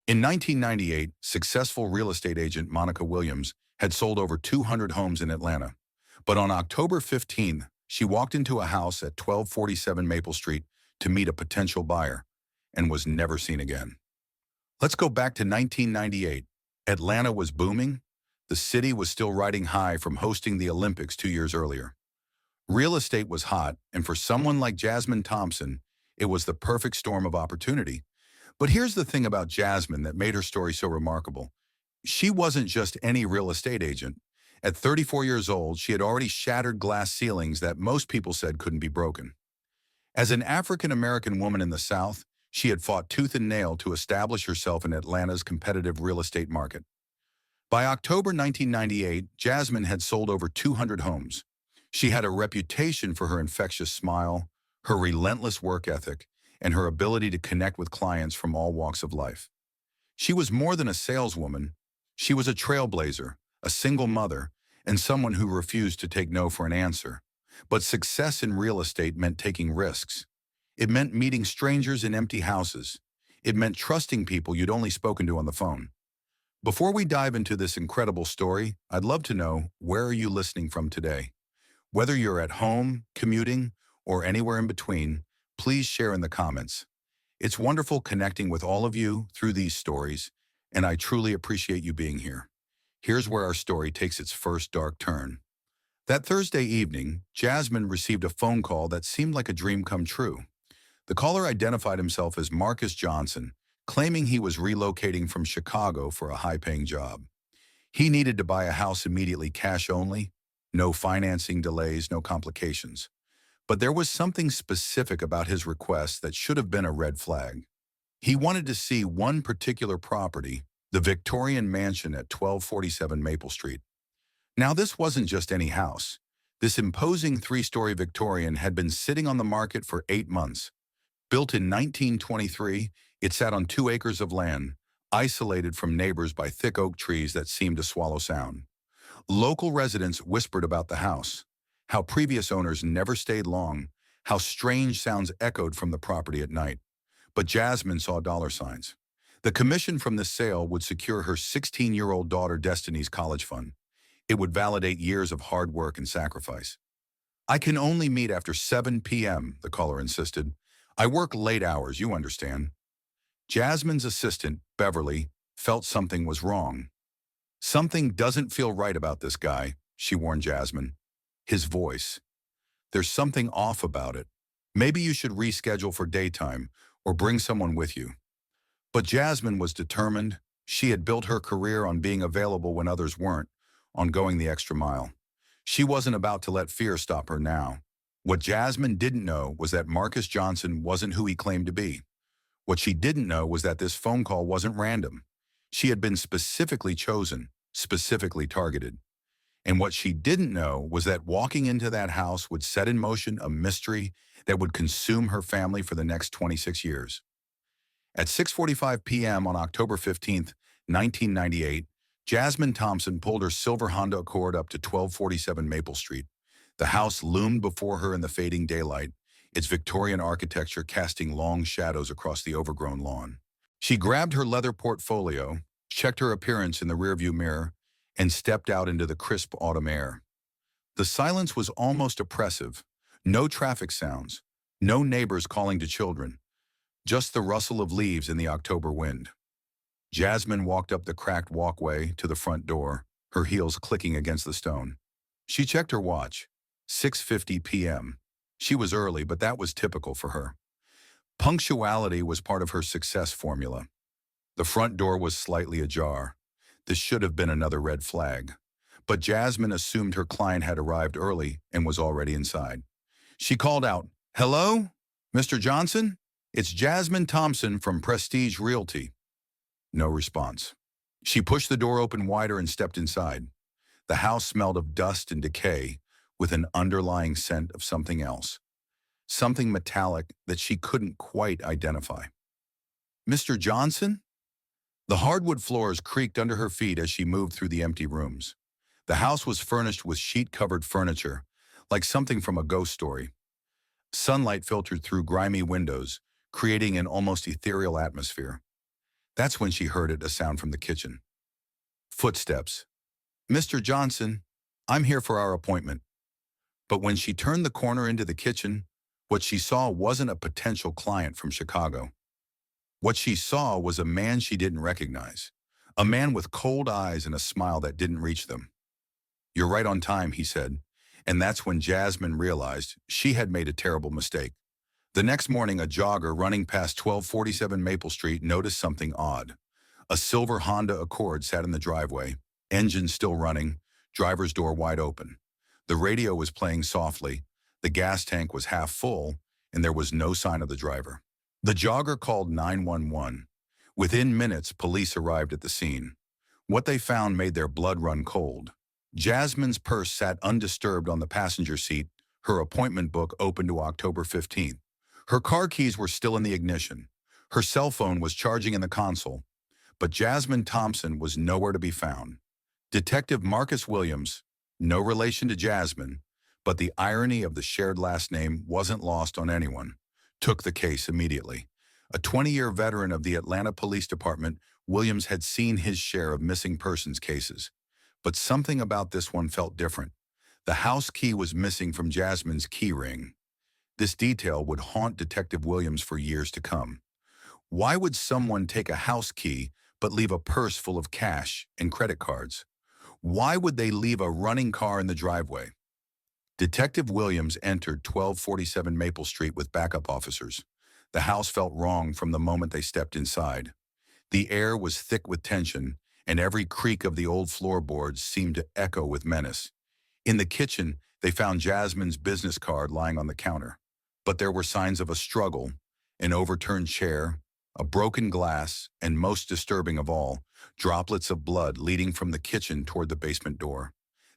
In 1998, successful real estate agent Monica Williams had sold over 200 homes in Atlanta. But on October 15th, she walked into a house at 1247 Maple Street to meet a potential buyer and was never seen again. Let's go back to 1998. Atlanta was booming. The city was still riding high from hosting the Olympics 2 years earlier. Real estate was hot, and for someone like Jasmine Thompson, it was the perfect storm of opportunity. But here's the thing about Jasmine that made her story so remarkable. She wasn't just any real estate agent. At 34 years old, she had already shattered glass ceilings that most people said couldn't be broken. As an African-American woman in the South, she had fought tooth and nail to establish herself in Atlanta's competitive real estate market. By October 1998, Jasmine had sold over 200 homes. She had a reputation for her infectious smile, her relentless work ethic, and her ability to connect with clients from all walks of life. She was more than a saleswoman. She was a trailblazer, a single mother, and someone who refused to take no for an answer. But success in real estate meant taking risks. It meant meeting strangers in empty houses. It meant trusting people you'd only spoken to on the phone. Before we dive into this incredible story, I'd love to know, where are you listening from today? Whether you're at home, commuting, or anywhere in between, please share in the comments. It's wonderful connecting with all of you through these stories, and I truly appreciate you being here. Here's where our story takes its first dark turn. That Thursday evening, Jasmine received a phone call that seemed like a dream come true. The caller identified himself as Marcus Johnson, claiming he was relocating from Chicago for a high-paying job. He needed to buy a house immediately, cash only, no financing delays, no complications. But there was something specific about his request that should have been a red flag. He wanted to see one particular property, the Victorian mansion at 1247 Maple Street. Now, this wasn't just any house. This imposing three-story Victorian had been sitting on the market for 8 months. Built in 1923, it sat on 2 acres of land, isolated from neighbors by thick oak trees that seemed to swallow sound. Local residents whispered about the house, how previous owners never stayed long, how strange sounds echoed from the property at night. But Jasmine saw dollar signs. The commission from this sale would secure her 16-year-old daughter Destiny's college fund. It would validate years of hard work and sacrifice. "I can only meet after 7 p.m., the caller insisted. "I work late hours, you understand." Jasmine's assistant, Beverly, felt something was wrong. "Something doesn't feel right about this guy," she warned Jasmine. "His voice. There's something off about it. Maybe you should reschedule for daytime or bring someone with you." But Jasmine was determined. She had built her career on being available when others weren't, on going the extra mile. She wasn't about to let fear stop her now. What Jasmine didn't know was that Marcus Johnson wasn't who he claimed to be. What she didn't know was that this phone call wasn't random. She had been specifically chosen, specifically targeted. And what she didn't know was that walking into that house would set in motion a mystery that would consume her family for the next 26 years. At 6:45 p.m. on October 15th, 1998, Jasmine Thompson pulled her silver Honda Accord up to 1247 Maple Street. The house loomed before her in the fading daylight, its Victorian architecture casting long shadows across the overgrown lawn. She grabbed her leather portfolio, checked her appearance in the rearview mirror, and stepped out into the crisp autumn air. The silence was almost oppressive. No traffic sounds, no neighbors calling to children, just the rustle of leaves in the October wind. Jasmine walked up the cracked walkway to the front door, her heels clicking against the stone. She checked her watch. 6:50 p.m. She was early, but that was typical for her. Punctuality was part of her success formula. The front door was slightly ajar. This should have been another red flag. But Jasmine assumed her client had arrived early and was already inside. She called out, "Hello, Mr. Johnson? It's Jasmine Thompson from Prestige Realty." No response. She pushed the door open wider and stepped inside. The house smelled of dust and decay, with an underlying scent of something else. Something metallic that she couldn't quite identify. "Mr. Johnson?" The hardwood floors creaked under her feet as she moved through the empty rooms. The house was furnished with sheet-covered furniture, like something from a ghost story. Sunlight filtered through grimy windows, creating an almost ethereal atmosphere. That's when she heard a sound from the kitchen. Footsteps. "Mr. Johnson, I'm here for our appointment." But when she turned the corner into the kitchen, what she saw wasn't a potential client from Chicago. What she saw was a man she didn't recognize. A man with cold eyes and a smile that didn't reach them. "You're right on time," he said. And that's when Jasmine realized she had made a terrible mistake. The next morning, a jogger running past 1247 Maple Street noticed something odd. A silver Honda Accord sat in the driveway, engine still running, driver's door wide open. The radio was playing softly, the gas tank was half full, and there was no sign of the driver. The jogger called 911. Within minutes, police arrived at the scene. What they found made their blood run cold. Jasmine's purse sat undisturbed on the passenger seat, her appointment book open to October 15th. Her car keys were still in the ignition. Her cell phone was charging in the console. But Jasmine Thompson was nowhere to be found. Detective Marcus Williams, no relation to Jasmine, but the irony of the shared last name wasn't lost on anyone, took the case immediately. A 20-year veteran of the Atlanta Police Department, Williams had seen his share of missing persons cases. But something about this one felt different. The house key was missing from Jasmine's key ring. This detail would haunt Detective Williams for years to come. Why would someone take a house key but leave a purse full of cash and credit cards? Why would they leave a running car in the driveway? Detective Williams entered 1247 Maple Street with backup officers. The house felt wrong from the moment they stepped inside. The air was thick with tension, and every creak of the old floorboards seemed to echo with menace. In the kitchen, they found Jasmine's business card lying on the counter. But there were signs of a struggle, an overturned chair, a broken glass, and most disturbing of all, droplets of blood leading from the kitchen toward the basement door.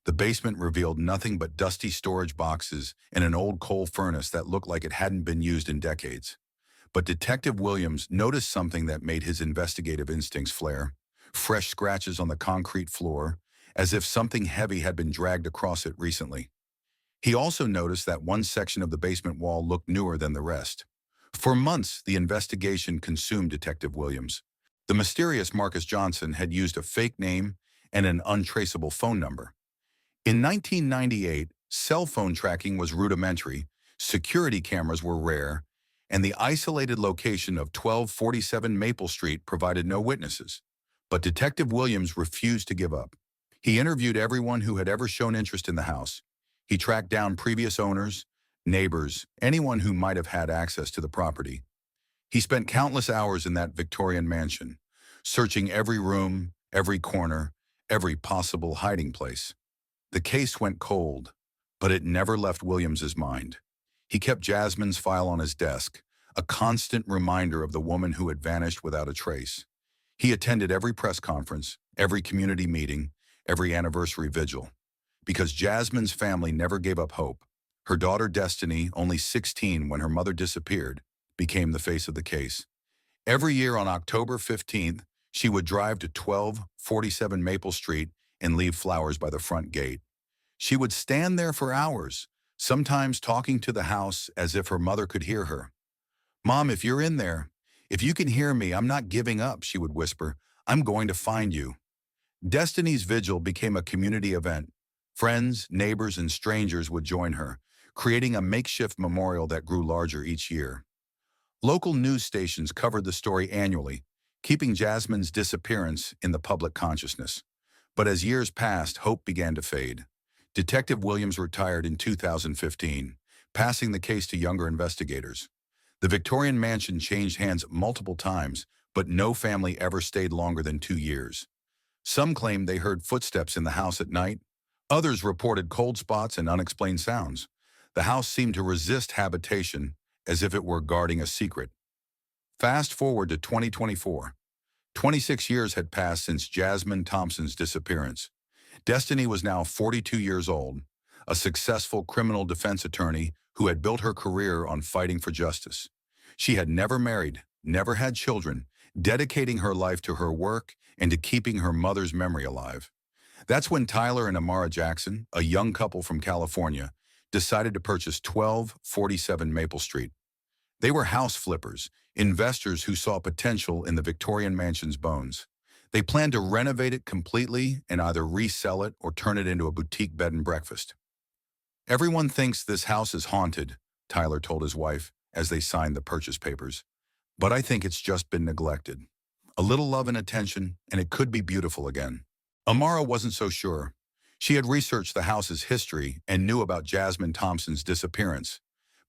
The basement revealed nothing but dusty storage boxes and an old coal furnace that looked like it hadn't been used in decades. But Detective Williams noticed something that made his investigative instincts flare. Fresh scratches on the concrete floor, as if something heavy had been dragged across it recently. He also noticed that one section of the basement wall looked newer than the rest. For months, the investigation consumed Detective Williams. The mysterious Marcus Johnson had used a fake name and an untraceable phone number. In 1998, cell phone tracking was rudimentary, security cameras were rare, and the isolated location of 1247 Maple Street provided no witnesses. But Detective Williams refused to give up. He interviewed everyone who had ever shown interest in the house. He tracked down previous owners, neighbors, anyone who might have had access to the property. He spent countless hours in that Victorian mansion, searching every room, every corner, every possible hiding place. The case went cold, but it never left Williams's mind. He kept Jasmine's file on his desk, a constant reminder of the woman who had vanished without a trace. He attended every press conference, every community meeting, every anniversary vigil. Because Jasmine's family never gave up hope. Her daughter Destiny, only 16 when her mother disappeared, became the face of the case. Every year on October 15th, she would drive to 1247 Maple Street and leave flowers by the front gate. She would stand there for hours, sometimes talking to the house as if her mother could hear her. "Mom, if you're in there, if you can hear me, I'm not giving up," she would whisper. "I'm going to find you." Destiny's vigil became a community event. Friends, neighbors, and strangers would join her, creating a makeshift memorial that grew larger each year. Local news stations covered the story annually, keeping Jasmine's disappearance in the public consciousness. But as years passed, hope began to fade. Detective Williams retired in 2015, passing the case to younger investigators. The Victorian mansion changed hands multiple times, but no family ever stayed longer than 2 years. Some claimed they heard footsteps in the house at night. Others reported cold spots and unexplained sounds. The house seemed to resist habitation as if it were guarding a secret. Fast forward to 2024. 26 years had passed since Jasmine Thompson's disappearance. Destiny was now 42 years old, a successful criminal defense attorney who had built her career on fighting for justice. She had never married, never had children, dedicating her life to her work and to keeping her mother's memory alive. That's when Tyler and Amara Jackson, a young couple from California, decided to purchase 1247 Maple Street. They were house flippers, investors who saw potential in the Victorian mansion's bones. They planned to renovate it completely and either resell it or turn it into a boutique bed and breakfast. Everyone thinks this house is haunted, Tyler told his wife as they signed the purchase papers. But I think it's just been neglected. A little love and attention, and it could be beautiful again. Amara wasn't so sure. She had researched the house's history and knew about Jasmine Thompson's disappearance.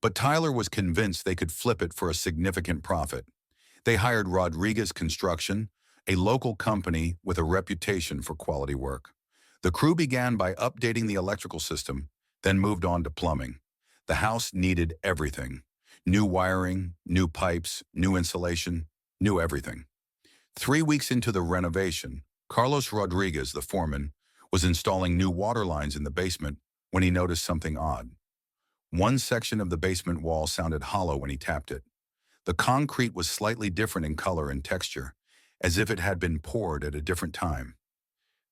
But Tyler was convinced they could flip it for a significant profit. They hired Rodriguez Construction, a local company with a reputation for quality work. The crew began by updating the electrical system, then moved on to plumbing. The house needed everything. New wiring, new pipes, new insulation, new everything. 3 weeks into the renovation, Carlos Rodriguez, the foreman, was installing new water lines in the basement when he noticed something odd. One section of the basement wall sounded hollow when he tapped it. The concrete was slightly different in color and texture, as if it had been poured at a different time.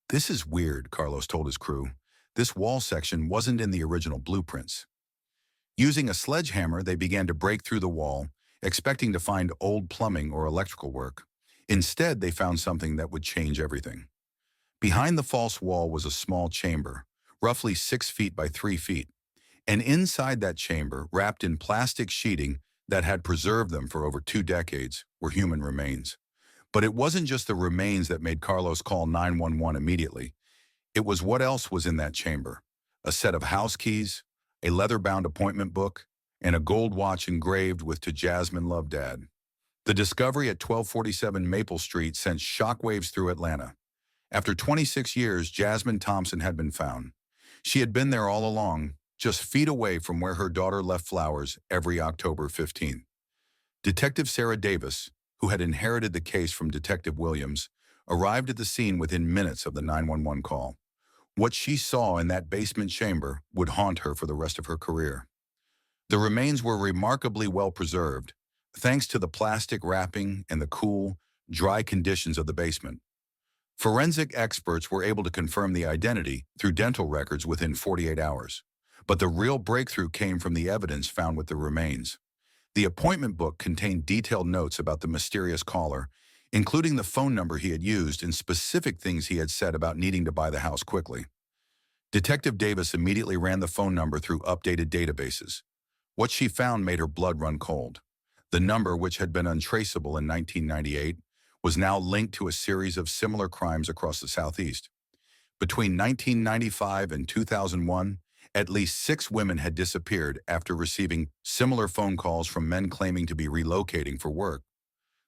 "This is weird," Carlos told his crew. "This wall section wasn't in the original blueprints." Using a sledgehammer, they began to break through the wall, expecting to find old plumbing or electrical work. Instead, they found something that would change everything. Behind the false wall was a small chamber, roughly 6 feet by 3 feet. And inside that chamber, wrapped in plastic sheeting that had preserved them for over 2 decades, were human remains. But it wasn't just the remains that made Carlos call 911 immediately. It was what else was in that chamber: a set of house keys, a leather-bound appointment book, and a gold watch engraved with "To Jasmine, Love, Dad." The discovery at 1247 Maple Street sent shockwaves through Atlanta. After 26 years, Jasmine Thompson had been found. She had been there all along, just feet away from where her daughter left flowers every October 15th. Detective Sarah Davis, who had inherited the case from Detective Williams, arrived at the scene within minutes of the 911 call. What she saw in that basement chamber would haunt her for the rest of her career. The remains were remarkably well preserved, thanks to the plastic wrapping and the cool, dry conditions of the basement. Forensic experts were able to confirm the identity through dental records within 48 hours. But the real breakthrough came from the evidence found with the remains. The appointment book contained detailed notes about the mysterious caller, including the phone number he had used and specific things he had said about needing to buy the house quickly. Detective Davis immediately ran the phone number through updated databases. What she found made her blood run cold. The number, which had been untraceable in 1998, was now linked to a series of similar crimes across the Southeast. Between 1995 and 2001, at least 6 women had disappeared after receiving similar phone calls from men claiming to be relocating for work.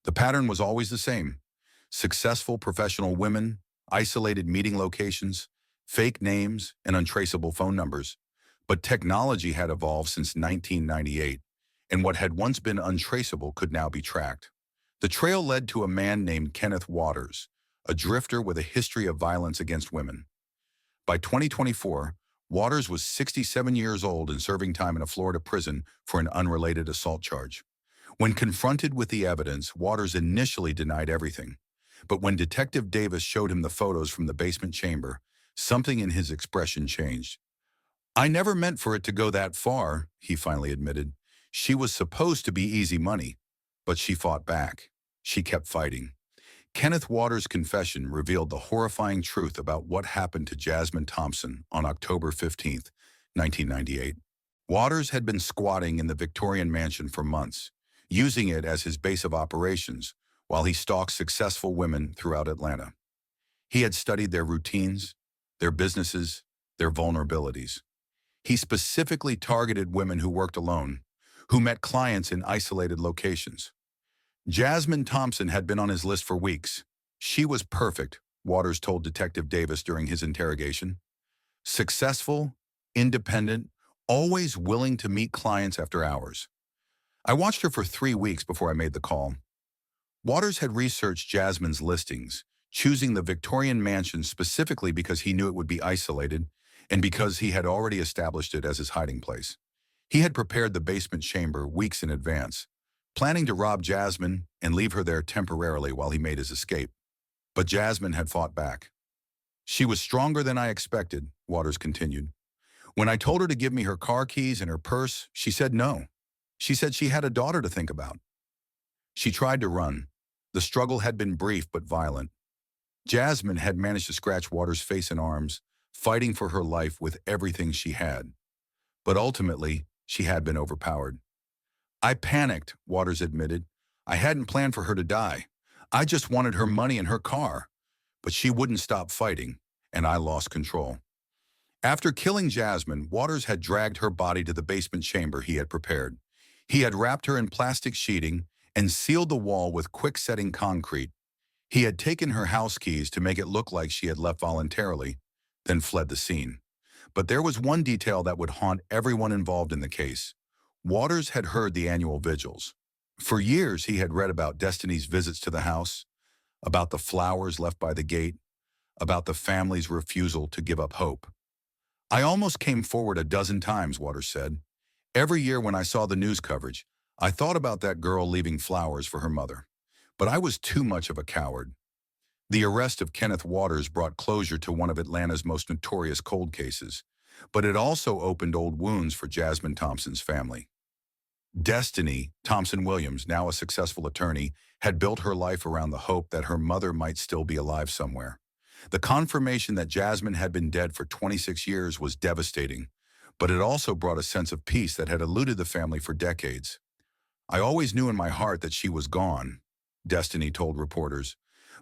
The pattern was always the same: successful professional women, isolated meeting locations, fake names, and untraceable phone numbers. But technology had evolved since 1998, and what had once been untraceable could now be tracked. The trail led to a man named Kenneth Waters, a drifter with a history of violence against women. By 2024, Waters was 67 years old and serving time in a Florida prison for an unrelated assault charge. When confronted with the evidence, Waters initially denied everything. But when Detective Davis showed him the photos from the basement chamber, something in his expression changed. "I never meant for it to go that far," he finally admitted. "She was supposed to be easy money." But she fought back. She kept fighting. Kenneth Waters' confession revealed the horrifying truth about what happened to Jasmine Thompson on October 15, 1998. Waters had been squatting in the Victorian mansion for months, using it as his base of operations while he stalked successful women throughout Atlanta. He had studied their routines, their businesses, their vulnerabilities. He specifically targeted women who worked alone, who met clients in isolated locations. Jasmine Thompson had been on his list for weeks. She was perfect, Waters told Detective Davis during his interrogation. Successful, independent, always willing to meet clients after hours. "I watched her for 3 weeks before I made the call." Waters had researched Jasmine's listings, choosing the Victorian mansion specifically because he knew it would be isolated and because he had already established it as his hiding place. He had prepared the basement chamber weeks in advance, planning to rob Jasmine and leave her there temporarily while he made his escape. But Jasmine had fought back. "She was stronger than I expected," Waters continued. "When I told her to give me her car keys and her purse, she said no. She said she had a daughter to think about. She tried to run. The struggle had been brief but violent. Jasmine had managed to scratch Waters' face and arms, fighting for her life with everything she had. But ultimately, she had been overpowered. "I panicked," Waters admitted. "I hadn't planned for her to die. I just wanted her money and her car." But she wouldn't stop fighting, and I lost control. After killing Jasmine, Waters had dragged her body to the basement chamber he had prepared. He had wrapped her in plastic sheeting and sealed the wall with quick-setting concrete. He had taken her house keys to make it look like she had left voluntarily, then fled the scene. But there was one detail that would haunt everyone involved in the case. Waters had heard the annual vigils. For years, he had read about Destiny's visits to the house, about the flowers left by the gate, about the family's refusal to give up hope. "I almost came forward a dozen times," Waters said. "Every year when I saw the news coverage, I thought about that girl leaving flowers for her mother. But I was too much of a coward." The arrest of Kenneth Waters brought closure to one of Atlanta's most notorious cold cases, but it also opened old wounds for Jasmine Thompson's family. Destiny Thompson Williams, now a successful attorney, had built her life around the hope that her mother might still be alive somewhere. The confirmation that Jasmine had been dead for 26 years was devastating, but it also brought a sense of peace that had eluded the family for decades. "I always knew in my heart that she was gone," Destiny told reporters,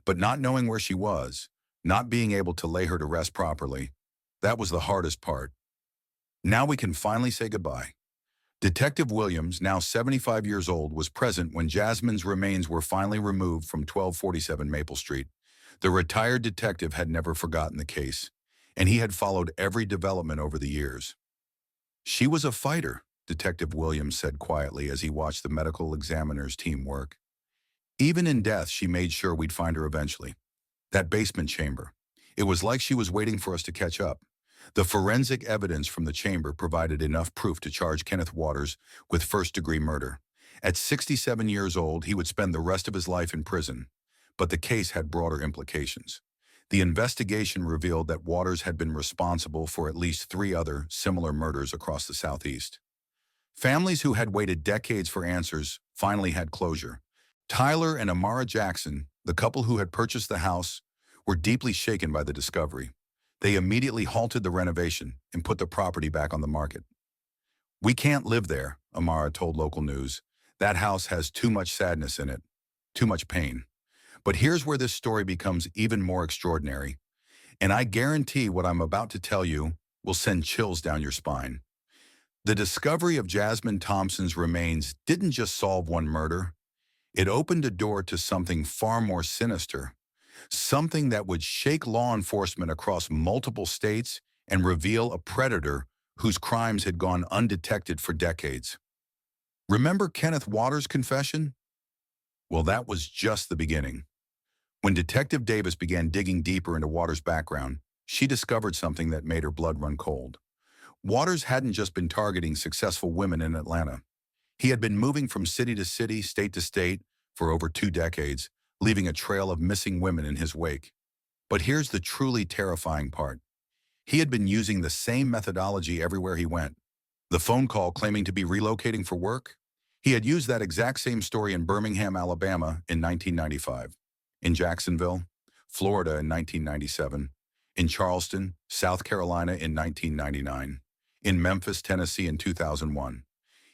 "but not knowing where she was, not being able to lay her to rest properly, that was the hardest part. Now we can finally say goodbye." Detective Williams, now 75 years old, was present when Jasmine's remains were finally removed from 1247 Maple Street. The retired detective had never forgotten the case, and he had followed every development over the years. "She was a fighter," Detective Williams said quietly as he watched the medical examiner's team work. "Even in death, she made sure we'd find her eventually. That basement chamber. It was like she was waiting for us to catch up." The forensic evidence from the chamber provided enough proof to charge Kenneth Waters with first-degree murder. At 67 years old, he would spend the rest of his life in prison. But the case had broader implications. The investigation revealed that Waters had been responsible for at least 3 other similar murders across the Southeast. Families who had waited decades for answers finally had closure. Tyler and Amara Jackson, the couple who had purchased the house, were deeply shaken by the discovery. They immediately halted the renovation and put the property back on the market. "We can't live there," Amara told local news. "That house has too much sadness in it, too much pain." But here's where this story becomes even more extraordinary. And I guarantee what I'm about to tell you will send chills down your spine. The discovery of Jasmine Thompson's remains didn't just solve one murder. It opened a door to something far more sinister. Something that would shake law enforcement across multiple states and reveal a predator whose crimes had gone undetected for decades. Remember Kenneth Waters' confession? Well, that was just the beginning. When Detective Davis began digging deeper into Waters' background, she discovered something that made her blood run cold. Waters hadn't just been targeting successful women in Atlanta. He had been moving from city to city, state to state, for over 2 decades, leaving a trail of missing women in his wake. But here's the truly terrifying part. He had been using the same methodology everywhere he went. The phone call claiming to be relocating for work? He had used that exact same story in Birmingham, Alabama in 1995, in Jacksonville, Florida in 1997, in Charleston, South Carolina in 1999, in Memphis, Tennessee in 2001.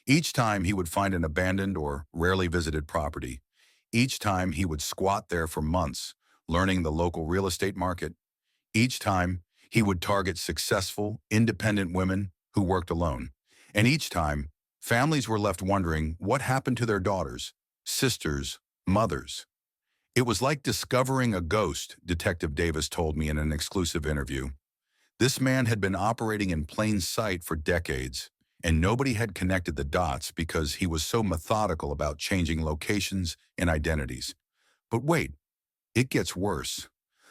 Each time he would find an abandoned or rarely visited property. Each time he would squat there for months, learning the local real estate market. Each time he would target successful, independent women who worked alone. And each time, families were left wondering what happened to their daughters, sisters, mothers. It was like discovering a ghost, Detective Davis told me in an exclusive interview. This man had been operating in plain sight for decades, and nobody had connected the dots because he was so methodical about changing locations and identities. But wait, it gets worse.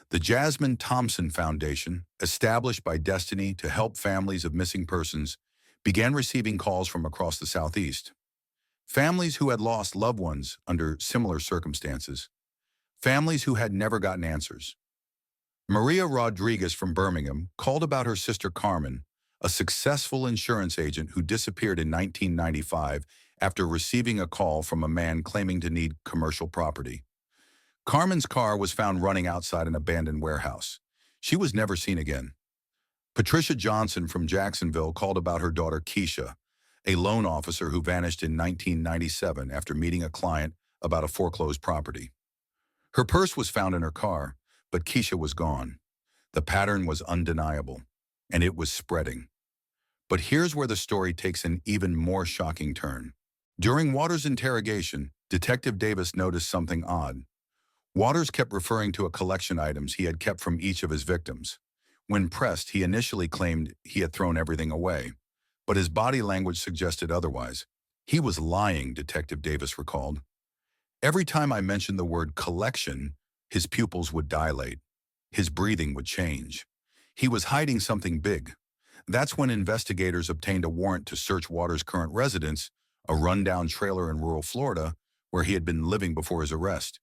The Jasmine Thompson Foundation, established by Destiny to help families of missing persons, began receiving calls from across the Southeast. Families who had lost loved ones under similar circumstances. Families who had never gotten answers. Maria Rodriguez from Birmingham called about her sister Carmen, a successful insurance agent who disappeared in 1995 after receiving a call from a man claiming to need commercial property. Carmen's car was found running outside an abandoned warehouse. She was never seen again. Patricia Johnson from Jacksonville called about her daughter Keisha, a loan officer who vanished in 1997 after meeting a client about a foreclosed property. Her purse was found in her car, but Keisha was gone. The pattern was undeniable, and it was spreading. But here's where the story takes an even more shocking turn. During Waters' interrogation, Detective Davis noticed something odd. Waters kept referring to a collection items he had kept from each of his victims. When pressed, he initially claimed he had thrown everything away, but his body language suggested otherwise. He was lying, Detective Davis recalled. Every time I mentioned the word collection, his pupils would dilate. His breathing would change. He was hiding something big. That's when investigators obtained a warrant to search Waters' current residence, a rundown trailer in rural Florida, where he had been living before his arrest.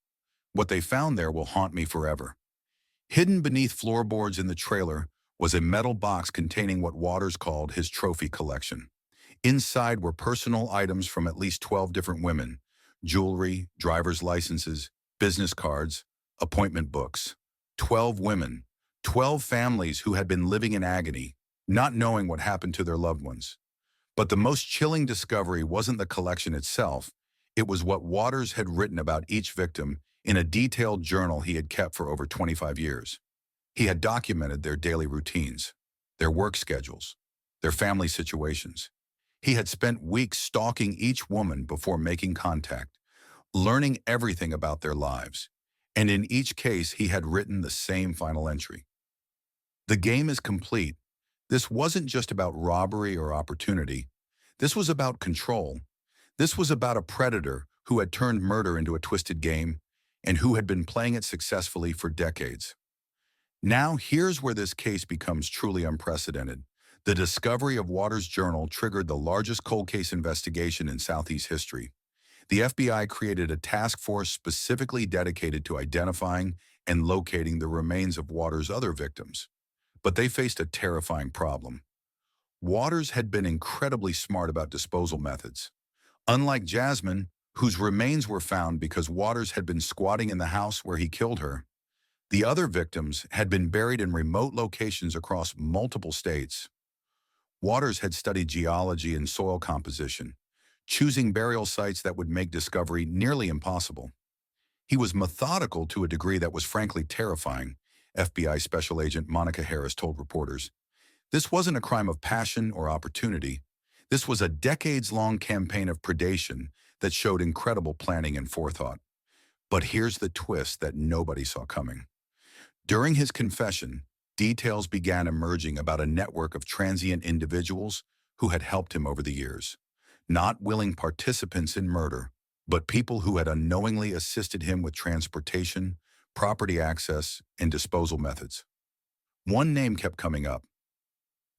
What they found there will haunt me forever. Hidden beneath floorboards in the trailer was a metal box containing what Waters called his trophy collection. Inside were personal items from at least 12 different women: jewelry, driver's licenses, business cards, appointment books. 12 women, 12 families who had been living in agony, not knowing what happened to their loved ones. But the most chilling discovery wasn't the collection itself. It was what Waters had written about each victim in a detailed journal he had kept for over 25 years. He had documented their daily routines, their work schedules, their family situations. He had spent weeks stalking each woman before making contact, learning everything about their lives. And in each case, he had written the same final entry. The game is complete. This wasn't just about robbery or opportunity. This was about control. This was about a predator who had turned murder into a twisted game and who had been playing it successfully for decades. Now, here's where this case becomes truly unprecedented. The discovery of Waters' journal triggered the largest cold case investigation in Southeast history. The FBI created a task force specifically dedicated to identifying and locating the remains of Waters' other victims. But they faced a terrifying problem. Waters had been incredibly smart about disposal methods. Unlike Jasmine, whose remains were found because Waters had been squatting in the house where he killed her, the other victims had been buried in remote locations across multiple states. Waters had studied geology and soil composition, choosing burial sites that would make discovery nearly impossible. He was methodical to a degree that was frankly terrifying, FBI Special Agent Monica Harris told reporters. This wasn't a crime of passion or opportunity. This was a decades-long campaign of predation that showed incredible planning and forethought. But here's the twist that nobody saw coming. During his confession, details began emerging about a network of transient individuals who had helped him over the years. Not willing participants in murder, but people who had unknowingly assisted him with transportation, property access, and disposal methods. One name kept coming up: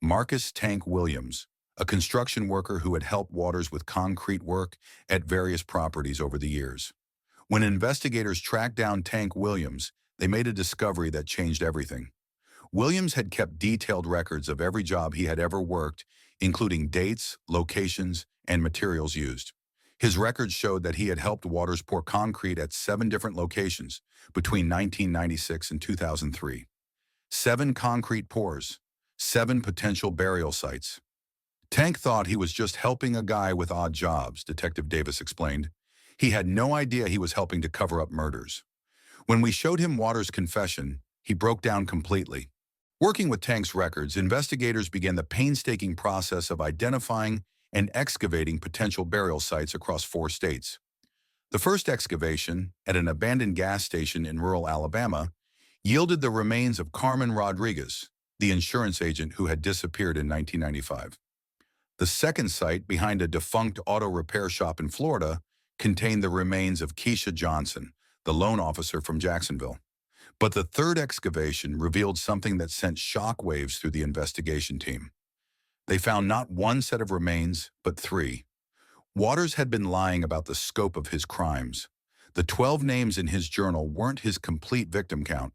Marcus Tank Williams, a construction worker who had helped Waters with concrete work at various properties over the years. When investigators tracked down Tank Williams, they made a discovery that changed everything. Williams had kept detailed records of every job he had ever worked, including dates, locations, and materials used. His records showed that he had helped Waters pour concrete at 7 different locations between 1996 and 2003. 7 concrete pours, 7 potential burial sites. Tank thought he was just helping a guy with odd jobs, Detective Davis explained. He had no idea he was helping to cover up murders. When we showed him Waters' confession, he broke down completely. Working with Tank's records, investigators began the painstaking process of identifying and excavating potential burial sites across 4 states. The first excavation, at an abandoned gas station in rural Alabama, yielded the remains of Carmen Rodriguez, the insurance agent who had disappeared in 1995. The second site, behind a defunct auto repair shop in Florida, contained the remains of Keisha Johnson, the loan officer from Jacksonville. But the third excavation revealed something that sent shockwaves through the investigation team. They found not 1 set of remains, but 3. Waters had been lying about the scope of his crimes. The 12 names in his journal weren't his complete victim count.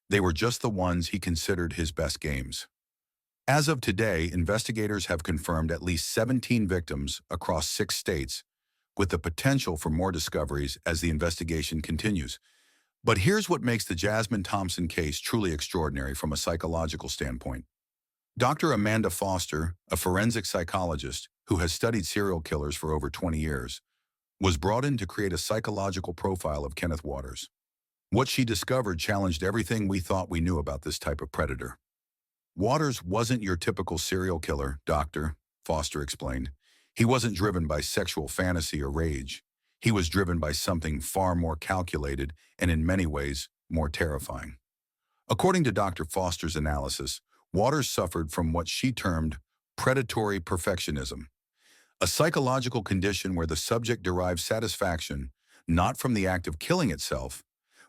They were just the ones he considered his best games. As of today, investigators have confirmed at least 17 victims across 6 states, with the potential for more discoveries as the investigation continues. But here's what makes the Jasmine Thompson case truly extraordinary from a psychological standpoint. Dr. Amanda Foster, a forensic psychologist who has studied serial killers for over 20 years, was brought in to create a psychological profile of Kenneth Waters. What she discovered challenged everything we thought we knew about this type of predator. Waters wasn't your typical serial killer, Doctor, Foster explained. He wasn't driven by sexual fantasy or rage. He was driven by something far more calculated and in many ways more terrifying. According to Dr. Foster's analysis, Waters suffered from what she termed predatory perfectionism, a psychological condition where the subject derives satisfaction not from the act of killing itself,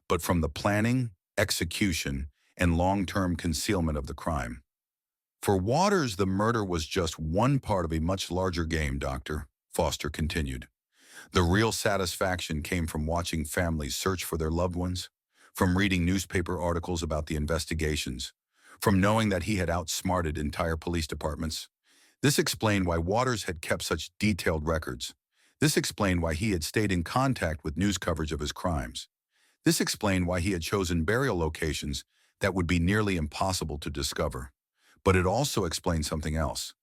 but from the planning, execution, and long-term concealment of the crime. For Waters, the murder was just one part of a much larger game, Dr. Foster continued. The real satisfaction came from watching families search for their loved ones, from reading newspaper articles about the investigations, from knowing that he had outsmarted entire police departments. This explained why Waters had kept such detailed records. This explained why he had stayed in contact with news coverage of his crimes. This explained why he had chosen burial locations that would be nearly impossible to discover. But it also explained something else,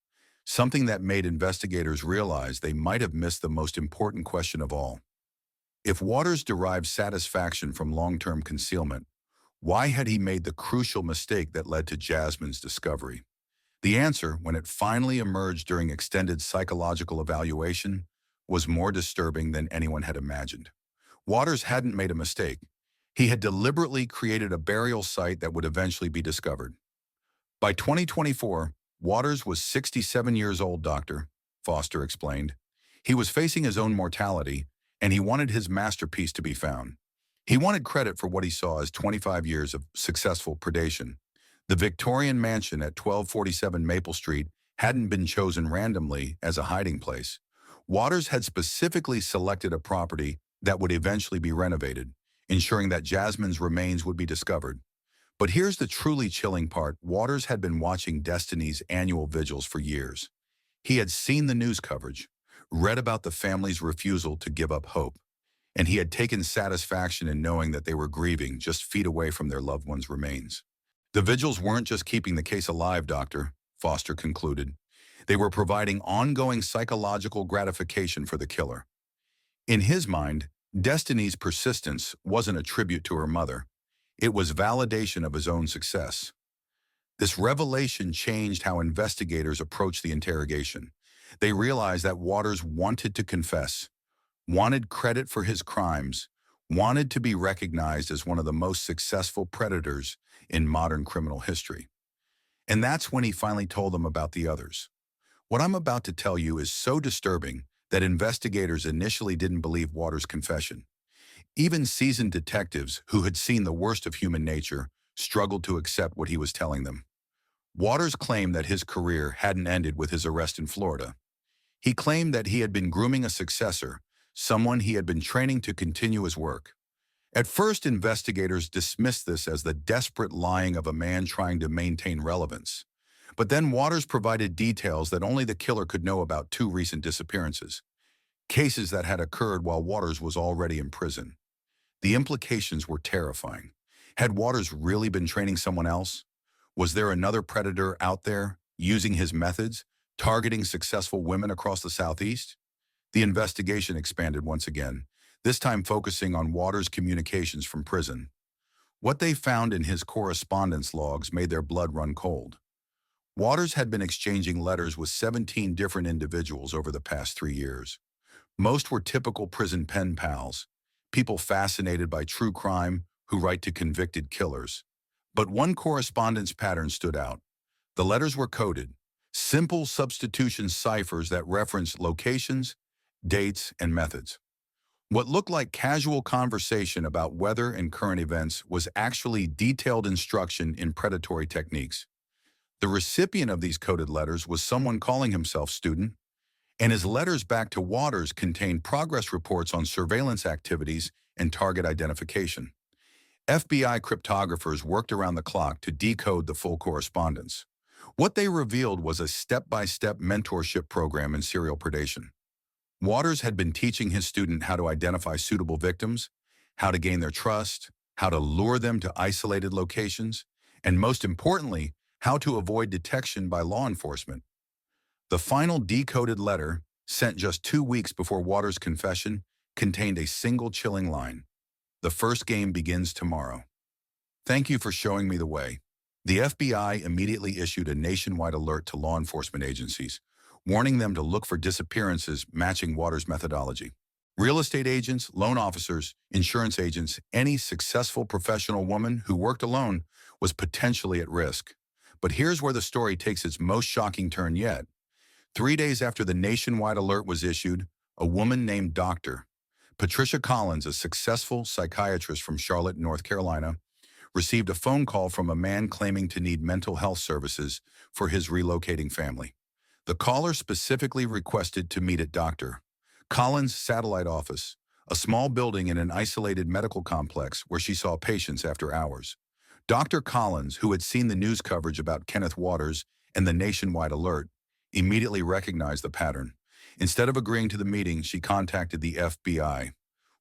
something that made investigators realize they might have missed the most important question of all. If Waters derived satisfaction from long-term concealment, why had he made the crucial mistake that led to Jasmine's discovery? The answer, when it finally emerged during extended psychological evaluation, was more disturbing than anyone had imagined. Waters hadn't made a mistake. He had deliberately created a burial site that would eventually be discovered. By 2024, Waters was 67 years old, Dr. Foster explained. He was facing his own mortality, and he wanted his masterpiece to be found. He wanted credit for what he saw as 25 years of successful predation. The Victorian mansion at 1247 Maple Street hadn't been chosen randomly as a hiding place. Waters had specifically selected a property that would eventually be renovated, ensuring that Jasmine's remains would be discovered. But here's the truly chilling part. Waters had been watching Destiny's annual vigils for years. He had seen the news coverage, read about the family's refusal to give up hope, and he had taken satisfaction in knowing that they were grieving just feet away from their loved one's remains. The vigils weren't just keeping the case alive, Dr. Foster concluded. They were providing ongoing psychological gratification for the killer. In his mind, Destiny's persistence wasn't a tribute to her mother. It was validation of his own success. This revelation changed how investigators approached the interrogation. They realized that Waters wanted to confess, wanted credit for his crimes, wanted to be recognized as one of the most successful predators in modern criminal history. And that's when he finally told them about the others. What I'm about to tell you is so disturbing that investigators initially didn't believe Waters' confession. Even seasoned detectives who had seen the worst of human nature struggled to accept what he was telling them. Waters claimed that his career hadn't ended with his arrest in Florida. He claimed that he had been grooming a successor, someone he had been training to continue his work. At first, investigators dismissed this as the desperate lying of a man trying to maintain relevance. But then Waters provided details that only the killer could know about two recent disappearances, cases that had occurred while Waters was already in prison. The implications were terrifying. Had Waters really been training someone else? Was there another predator out there, using his methods, targeting successful women across the Southeast? The investigation expanded once again, this time focusing on Waters' communications from prison. What they found in his correspondence logs made their blood run cold. Waters had been exchanging letters with 17 different individuals over the past 3 years. Most were typical prison pen pals, people fascinated by true crime who write to convicted killers. But one correspondence pattern stood out. The letters were coded, simple substitution ciphers that referenced locations, dates, and methods. What looked like casual conversation about weather and current events was actually detailed instruction in predatory techniques. The recipient of these coded letters was someone calling himself Student, and his letters back to Waters contained progress reports on surveillance activities and target identification. FBI cryptographers worked around the clock to decode the full correspondence. What they revealed was a step-by-step mentorship program in serial predation. Waters had been teaching his student how to identify suitable victims, how to gain their trust, how to lure them to isolated locations, and most importantly, how to avoid detection by law enforcement. The final decoded letter, sent just 2 weeks before Waters' confession, contained a single chilling line. The first game begins tomorrow. Thank you for showing me the way. The FBI immediately issued a nationwide alert to law enforcement agencies, warning them to look for disappearances matching Waters' methodology. Real estate agents, loan officers, insurance agents, any successful professional woman who worked alone was potentially at risk. But here's where the story takes its most shocking turn yet. 3 days after the nationwide alert was issued, a woman named Dr. Patricia Collins, a successful psychiatrist from Charlotte, North Carolina, received a phone call from a man claiming to need mental health services for his relocating family. The caller specifically requested to meet at Dr. Collins' satellite office, a small building in an isolated medical complex where she saw patients after hours. Dr. Collins, who had seen the news coverage about Kenneth Waters and the nationwide alert, immediately recognized the pattern. Instead of agreeing to the meeting, she contacted the FBI.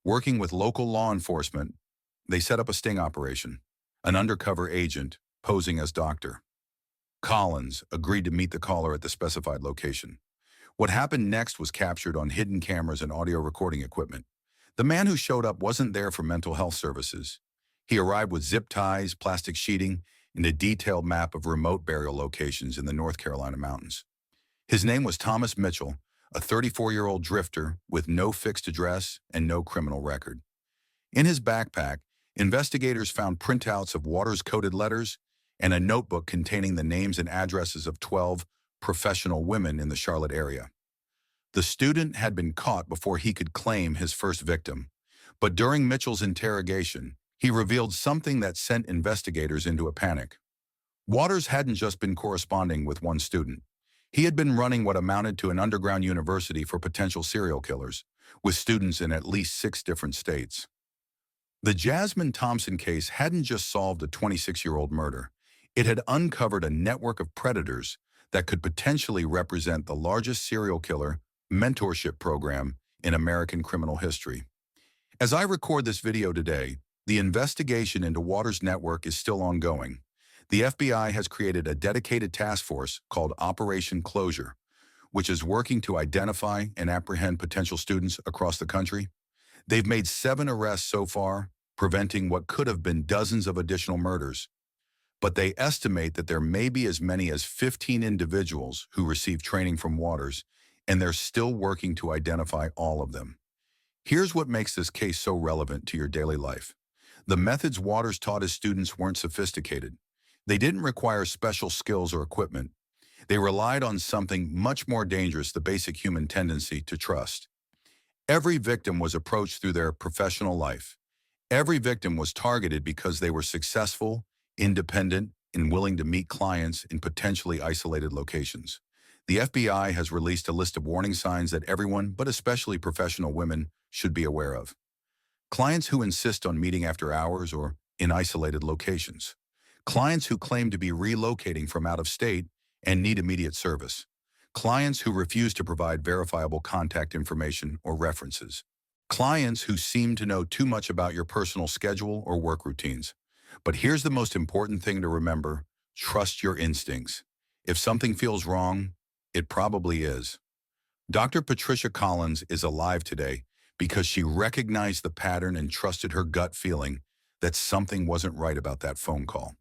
Working with local law enforcement, they set up a sting operation. An undercover agent, posing as Dr. Collins, agreed to meet the caller at the specified location. What happened next was captured on hidden cameras and audio recording equipment. The man who showed up wasn't there for mental health services. He arrived with zip ties, plastic sheeting, and a detailed map of remote burial locations in the North Carolina mountains. His name was Thomas Mitchell, a 34-year-old drifter with no fixed address and no criminal record. In his backpack, investigators found printouts of Waters-coded letters and a notebook containing the names and addresses of 12 professional women in the Charlotte area. The student had been caught before he could claim his first victim, but during Mitchell's interrogation, he revealed something that sent investigators into a panic. Waters hadn't just been corresponding with one student. He had been running what amounted to an underground university for potential serial killers, with students in at least 6 different states. The Jasmine Thompson case hadn't just solved a 26-year-old murder. It had uncovered a network of predators that could potentially represent the largest serial killer mentorship program in American criminal history. As I record this video today, the investigation into Waters' network is still ongoing. The FBI has created a dedicated task force called Operation Closure, which is working to identify and apprehend potential students across the country. They've made 7 arrests so far, preventing what could have been dozens of additional murders. But they estimate that there may be as many as 15 individuals who received training from Waters, and they're still working to identify all of them. Here's what makes this case so relevant to your daily life. The methods Waters taught his students weren't sophisticated. They didn't require special skills or equipment. They relied on something much more dangerous, the basic human tendency to trust. Every victim was approached through their professional life. Every victim was targeted because they were successful, independent, and willing to meet clients in potentially isolated locations. The FBI has released a list of warning signs that everyone, but especially professional women, should be aware of. Clients who insist on meeting after hours or in isolated locations. Clients who claim to be relocating from out of state and need immediate service. Clients who refuse to provide verifiable contact information or references. Clients who seem to know too much about your personal schedule or work routines. But here's the most important thing to remember: trust your instincts. If something feels wrong, it probably is. Dr. Patricia Collins is alive today because she recognized the pattern and trusted her gut feeling that something wasn't right about that phone call.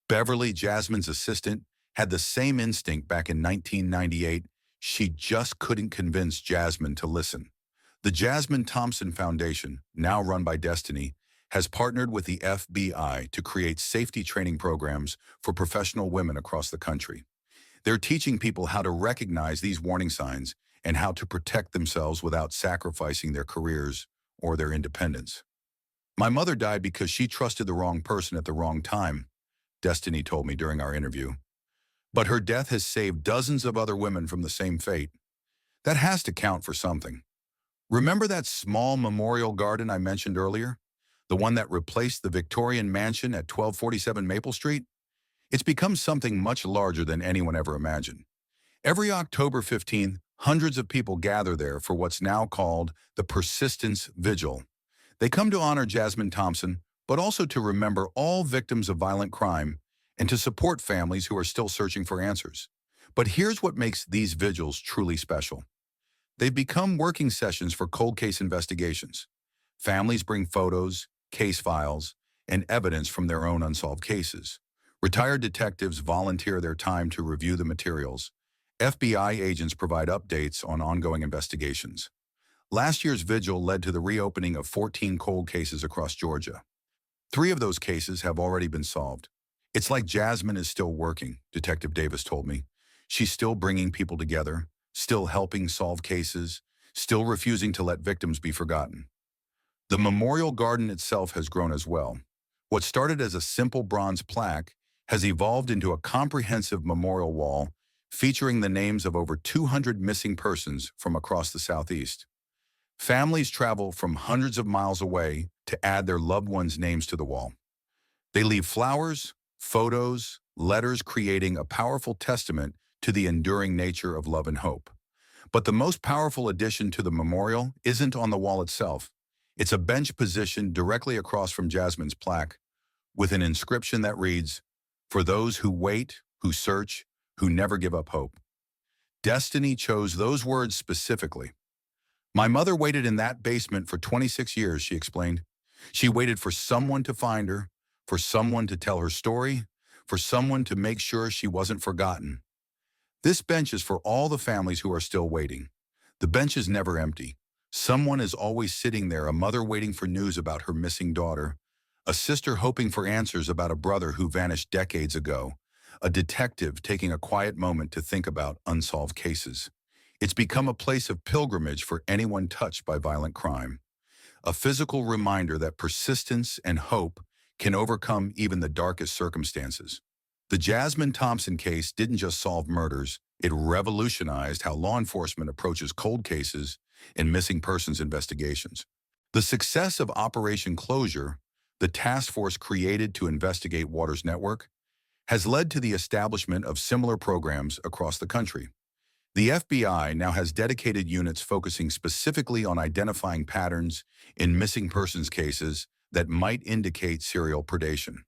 Beverly, Jasmine's assistant, had the same instinct back in 1998. She just couldn't convince Jasmine to listen. The Jasmine Thompson Foundation, now run by Destiny, has partnered with the FBI to create safety training programs for professional women across the country. They're teaching people how to recognize these warning signs and how to protect themselves without sacrificing their careers or their independence. My mother died because she trusted the wrong person at the wrong time, Destiny told me during our interview. But her death has saved dozens of other women from the same fate. That has to count for something. Remember that small memorial garden I mentioned earlier? The one that replaced the Victorian mansion at 1247 Maple Street? It's become something much larger than anyone ever imagined. Every October 15th, Hundreds of people gather there for what's now called the Persistence Vigil. They come to honor Jasmine Thompson, but also to remember all victims of violent crime and to support families who are still searching for answers. But here's what makes these vigils truly special. They've become working sessions for cold case investigations. Families bring photos, case files, and evidence from their own unsolved cases. Retired detectives volunteer their time to review the materials. FBI agents provide updates on ongoing investigations. Last year's vigil led to the reopening of 14 cold cases across Georgia. 3 of those cases have already been solved. It's like Jasmine is still working, Detective Davis told me. She's still bringing people together, still helping solve cases, still refusing to let victims be forgotten. The memorial garden itself has grown as well. What started as a simple bronze plaque has evolved into a comprehensive memorial wall featuring the names of over 200 missing persons from across the Southeast. Families travel from hundreds of miles away to add their loved ones' names to the wall. They leave flowers, photos, letters, creating a powerful testament to the enduring nature of love and hope. But the most powerful addition to the memorial isn't on the wall itself. It's a bench positioned directly across from Jasmine's plaque with an inscription that reads, "For those who wait, who search, who never give up hope." Destiny chose those words specifically. "My mother waited in that basement for 26 years, she explained. She waited for someone to find her, for someone to tell her story, for someone to make sure she wasn't forgotten." This bench is for all the families who are still waiting. The bench is never empty. Someone is always sitting there, a mother waiting for news about her missing daughter, a sister hoping for answers about a brother who vanished decades ago, a detective taking a quiet moment to think about unsolved cases. It's become a place of pilgrimage for anyone touched by violent crime, a physical reminder that persistence and hope can overcome even the darkest circumstances. The Jasmine Thompson case didn't just solve murders, it revolutionized how law enforcement approaches cold cases and missing persons investigations. The success of Operation Closure, the task force created to investigate Water's network, has led to the establishment of similar programs across the country. The FBI now has dedicated units focusing specifically on identifying patterns in missing persons cases that might indicate serial predation.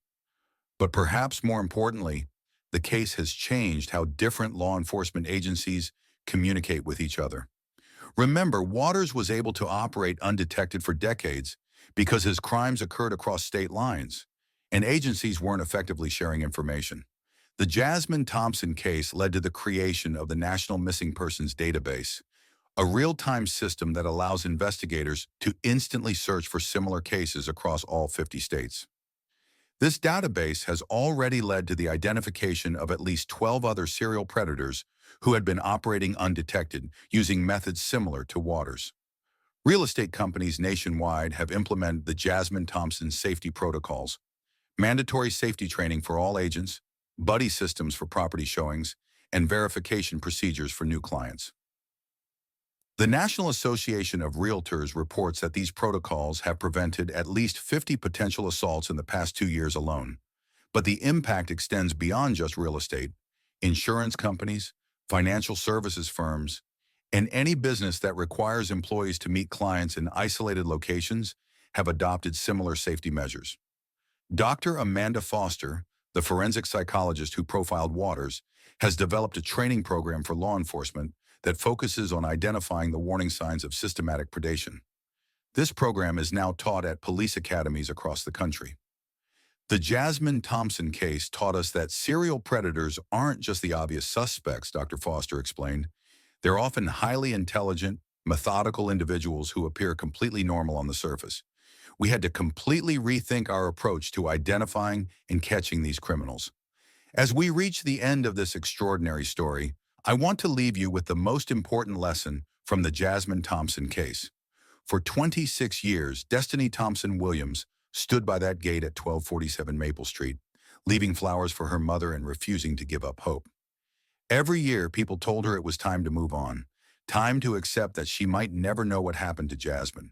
But perhaps more importantly, the case has changed how different law enforcement agencies communicate with each other. Remember, Waters was able to operate undetected for decades because his crimes occurred across state lines, and agencies weren't effectively sharing information. The Jasmine Thompson case led to the creation of the National Missing Persons Database, a real-time system that allows investigators to instantly search for similar cases across all 50 states. This database has already led to the identification of at least 12 other serial predators who had been operating undetected using methods similar to Waters. Real estate companies nationwide have implemented the Jasmine Thompson safety protocols, mandatory safety training for all agents, buddy systems for property showings, and verification procedures for new clients. The National Association of Realtors reports that these protocols have prevented at least 50 potential assaults in the past 2 years alone. But the impact extends beyond just real estate. Insurance companies, financial services firms, and any business that requires employees to meet clients in isolated locations have adopted similar safety measures. Dr. Amanda Foster, the forensic psychologist who profiled Waters, has developed a training program for law enforcement that focuses on identifying the warning signs of systematic predation. This program is now taught at police academies across the country. The Jasmine Thompson case taught us that serial predators aren't just the obvious suspects, Dr. Foster explained. They're often highly intelligent, methodical individuals who appear completely normal on the surface. We had to completely rethink our approach to identifying and catching these criminals. As we reach the end of this extraordinary story, I want to leave you with the most important lesson from the Jasmine Thompson case. For 26 years, Destiny Thompson Williams stood by that gate at 1247 Maple Street, leaving flowers for her mother and refusing to give up hope. Every year, people told her it was time to move on, time to accept that she might never know what happened to Jasmine.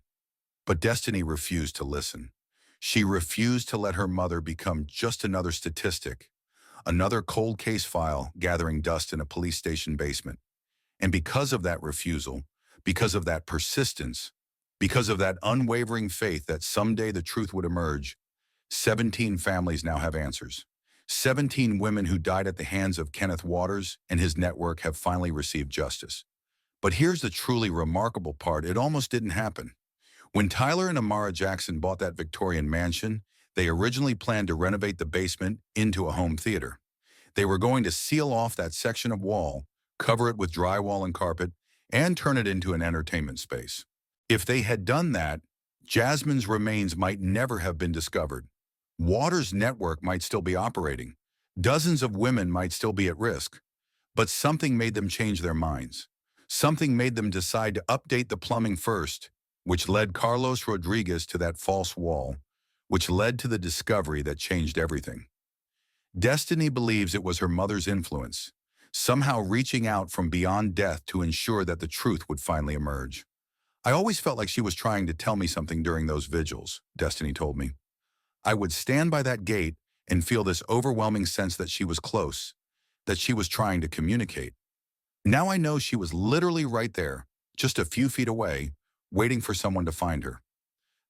But Destiny refused to listen. She refused to let her mother become just another statistic, another cold case file gathering dust in a police station basement. And because of that refusal, because of that persistence, because of that unwavering faith that someday the truth would emerge, 17 families now have answers. 17 women who died at the hands of Kenneth Waters and his network have finally received justice. But here's the truly remarkable part: it almost didn't happen. When Tyler and Amara Jackson bought that Victorian mansion, they originally planned to renovate the basement into a home theater. They were going to seal off that section of wall, cover it with drywall and carpet, and turn it into an entertainment space. If they had done that, Jasmine's remains might never have been discovered. Waters' network might still be operating. Dozens of women might still be at risk. But something made them change their minds. Something made them decide to update the plumbing first, which led Carlos Rodriguez to that false wall, which led to the discovery that changed everything. Destiny believes it was her mother's influence, somehow reaching out from beyond death to ensure that the truth would finally emerge. I always felt like she was trying to tell me something during those vigils, Destiny told me. I would stand by that gate and feel this overwhelming sense that she was close, that she was trying to communicate. Now I know she was literally right there, just a few feet away, waiting for someone to find her.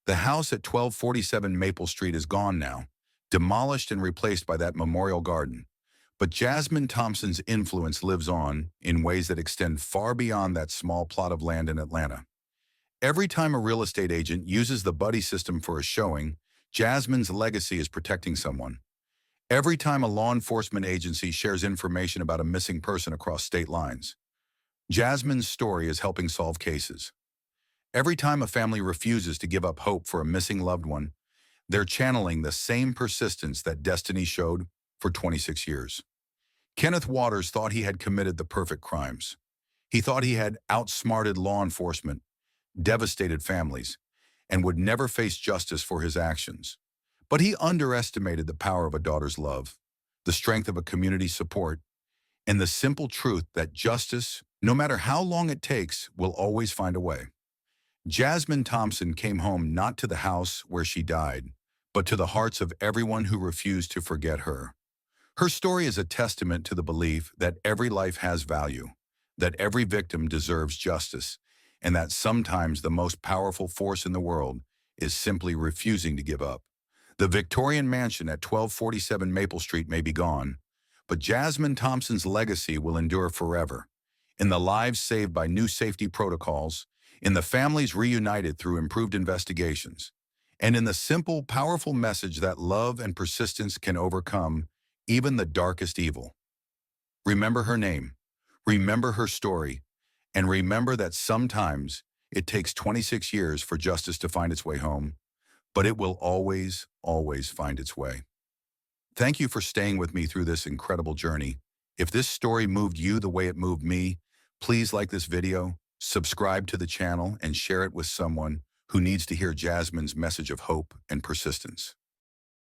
The house at 1247 Maple Street is gone now, demolished and replaced by that memorial garden. But Jasmine Thompson's influence lives on in ways that extend far beyond that small plot of land in Atlanta. Every time a real estate agent uses the buddy system for a showing, Jasmine's legacy is protecting someone. Every time a law enforcement agency shares information about a missing person across state lines, Jasmine's story is helping solve cases. Every time a family refuses to give up hope for a missing loved one, they're channeling the same persistence that Destiny showed for 26 years. Kenneth Waters thought he had committed the perfect crimes. He thought he had outsmarted law enforcement, devastated families, and would never face justice for his actions. But he underestimated the power of a daughter's love, the strength of a community's support, and the simple truth that justice, no matter how long it takes, will always find a way. Jasmine Thompson came home not to the house where she died, but to the hearts of everyone who refused to forget her. Her story is a testament to the belief that every life has value, that every victim deserves justice, and that sometimes the most powerful force in the world is simply refusing to give up. The Victorian mansion at 1247 Maple Street may be gone, but Jasmine Thompson's legacy will endure forever. In the lives saved by new safety protocols, in the families reunited through improved investigations, and in the simple, powerful message that love and persistence can overcome even the darkest evil. Remember her name, remember her story, and remember that sometimes it takes 26 years for justice to find its way home, but it will always, always find its way. Thank you for staying with me through this incredible journey. If this story moved you the way it moved me, please like this video, subscribe to the channel, and share it with someone who needs to hear Jasmine's message of hope and persistence.